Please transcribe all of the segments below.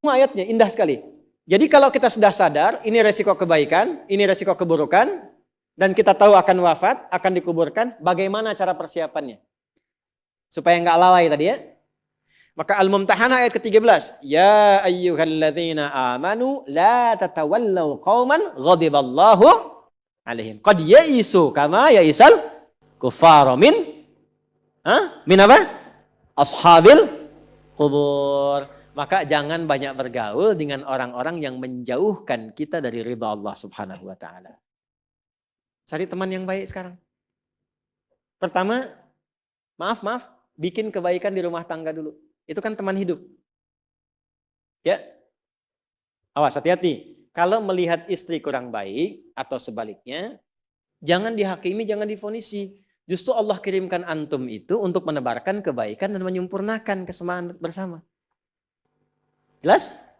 Ayatnya indah sekali. Jadi kalau kita sudah sadar, ini resiko kebaikan, ini resiko keburukan, dan kita tahu akan wafat, akan dikuburkan, bagaimana cara persiapannya? Supaya nggak lalai tadi ya. Maka Al-Mumtahanah ayat ke-13. Ya ayyuhalladzina amanu la tatawallaw qauman ghadiballahu alaihim. Qad ya'isu kama ya'isal kuffara min apa? Ashabil qubur. Maka jangan banyak bergaul dengan orang-orang yang menjauhkan kita dari ridha Allah Subhanahu wa taala. Cari teman yang baik sekarang. Pertama, maaf, bikin kebaikan di rumah tangga dulu. Itu kan teman hidup. Ya. Awas, hati-hati. Kalau melihat istri kurang baik atau sebaliknya, jangan dihakimi, jangan difonisi. Justru Allah kirimkan antum itu untuk menebarkan kebaikan dan menyempurnakan kesemaan bersama. Jelas?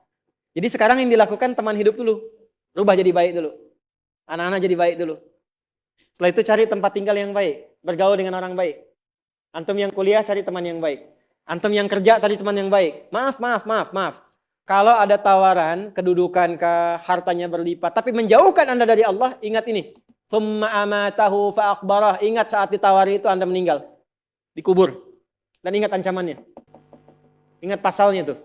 Jadi sekarang yang dilakukan teman hidup dulu. Rubah jadi baik dulu. Anak-anak jadi baik dulu. Setelah itu cari tempat tinggal yang baik. Bergaul dengan orang baik. Antum yang kuliah cari teman yang baik. Antum yang kerja cari teman yang baik. Maaf. Kalau ada tawaran, kedudukan hartanya berlipat. Tapi menjauhkan Anda dari Allah, ingat ini. Thumma amatahu fa'akbarah. Ingat saat ditawari itu Anda meninggal. Dikubur. Dan ingat ancamannya. Ingat pasalnya tuh.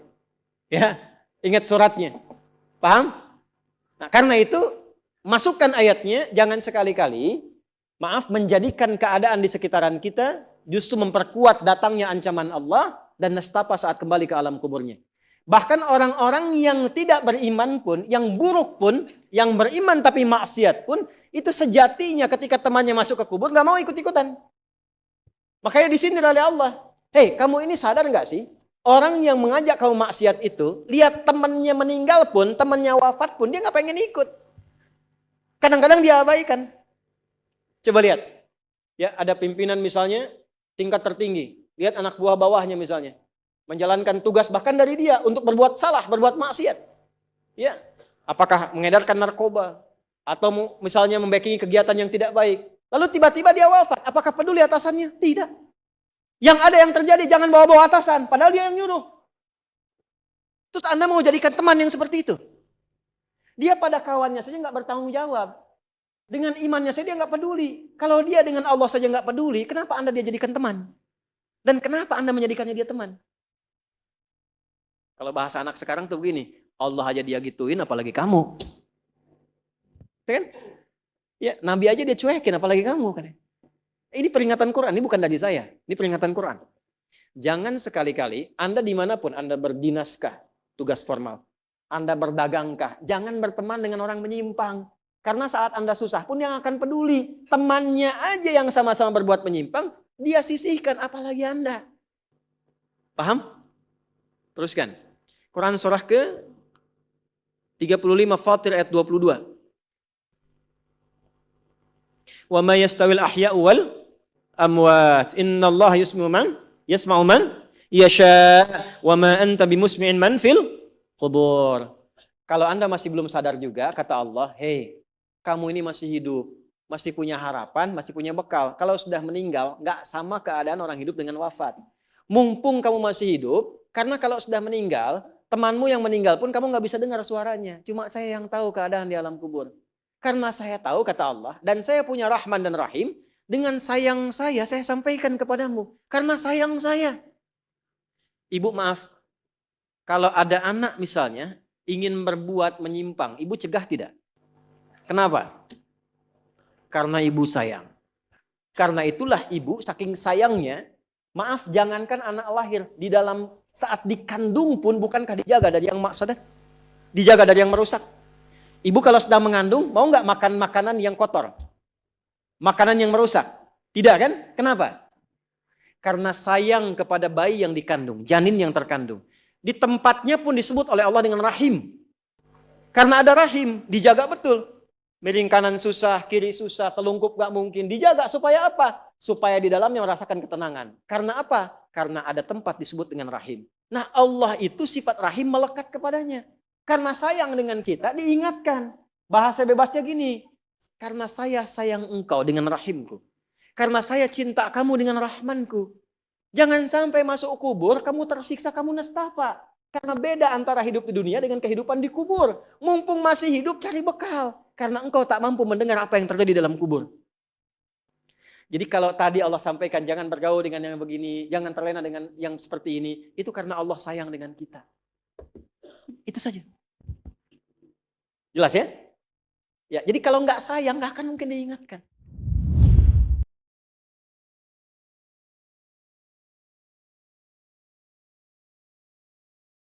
Ya, ingat suratnya. Paham? Nah, karena itu masukkan ayatnya, jangan sekali-kali menjadikan keadaan di sekitaran kita justru memperkuat datangnya ancaman Allah dan nestapa saat kembali ke alam kuburnya. Bahkan orang-orang yang tidak beriman pun, yang buruk pun, yang beriman tapi maksiat pun, itu sejatinya ketika temannya masuk ke kubur nggak mau ikut-ikutan. Makanya disindir oleh Allah. Hei, kamu ini sadar nggak sih? Orang yang mengajak kamu maksiat itu, lihat temannya meninggal pun, temannya wafat pun, dia nggak pengen ikut. Kadang-kadang dia abaikan. Coba lihat, ya ada pimpinan misalnya tingkat tertinggi, lihat anak buah bawahnya misalnya, menjalankan tugas bahkan dari dia untuk berbuat salah, berbuat maksiat. Ya, apakah mengedarkan narkoba atau misalnya membackingi kegiatan yang tidak baik. Lalu tiba-tiba dia wafat, apakah peduli atasannya? Tidak. Yang ada yang terjadi, jangan bawa-bawa atasan. Padahal dia yang nyuruh. Terus Anda mau jadikan teman yang seperti itu? Dia pada kawannya saja nggak bertanggung jawab. Dengan imannya saja dia nggak peduli. Kalau dia dengan Allah saja nggak peduli, kenapa Anda dia jadikan teman? Dan kenapa Anda menjadikannya dia teman? Kalau bahasa anak sekarang tuh begini, Allah aja dia gituin, apalagi kamu. Kan? Ya, Nabi aja dia cuekin, apalagi kamu kan? Ini peringatan Quran, ini bukan dari saya. Ini peringatan Quran. Jangan sekali-kali, Anda dimanapun, Anda berdinaskah, tugas formal. Anda berdagangkah, jangan berteman dengan orang menyimpang. Karena saat Anda susah pun yang akan peduli. Temannya aja yang sama-sama berbuat menyimpang, dia sisihkan, apalagi Anda. Paham? Teruskan. Quran surah ke 35 Fatir ayat 22. Wa ma yastawil ahya'u wal amwat innallaha yasma'u man yasha wa ma anta bimusmi'in man fil qubur. Kalau Anda masih belum sadar juga, kata Allah, hei, kamu ini masih hidup, masih punya harapan, masih punya bekal. Kalau sudah meninggal, nggak sama keadaan orang hidup dengan wafat. Mumpung kamu masih hidup, karena kalau sudah meninggal, temanmu yang meninggal pun kamu nggak bisa dengar suaranya. Cuma saya yang tahu keadaan di alam kubur. Karena saya tahu, kata Allah, dan saya punya Rahman dan Rahim, dengan sayang saya sampaikan kepadamu. Karena sayang saya. Ibu maaf, kalau ada anak misalnya, ingin berbuat menyimpang, ibu cegah tidak? Kenapa? Karena ibu sayang. Karena itulah ibu saking sayangnya, maaf jangankan anak lahir, di dalam saat dikandung pun bukankah dijaga dari yang mafsadat? Dijaga dari yang merusak. Ibu kalau sedang mengandung, mau nggak makan makanan yang kotor? Makanan yang merusak? Tidak kan? Kenapa? Karena sayang kepada bayi yang dikandung, janin yang terkandung. Di tempatnya pun disebut oleh Allah dengan rahim. Karena ada rahim, dijaga betul. Miring kanan susah, kiri susah, telungkup gak mungkin. Dijaga supaya apa? Supaya di dalamnya merasakan ketenangan. Karena apa? Karena ada tempat disebut dengan rahim. Nah Allah itu sifat rahim melekat kepadanya. Karena sayang dengan kita diingatkan. Bahasa bebasnya gini, karena saya sayang engkau dengan rahimku. Karena saya cinta kamu dengan rahmanku. Jangan sampai masuk kubur, kamu tersiksa, kamu nestapa. Karena beda antara hidup di dunia dengan kehidupan di kubur. Mumpung masih hidup, cari bekal. Karena engkau tak mampu mendengar apa yang terjadi dalam kubur. Jadi kalau tadi Allah sampaikan, jangan bergaul dengan yang begini, jangan terlena dengan yang seperti ini. Itu karena Allah sayang dengan kita. Itu saja. Jelas ya? Ya, jadi kalau nggak sayang, nggak akan mungkin diingatkan.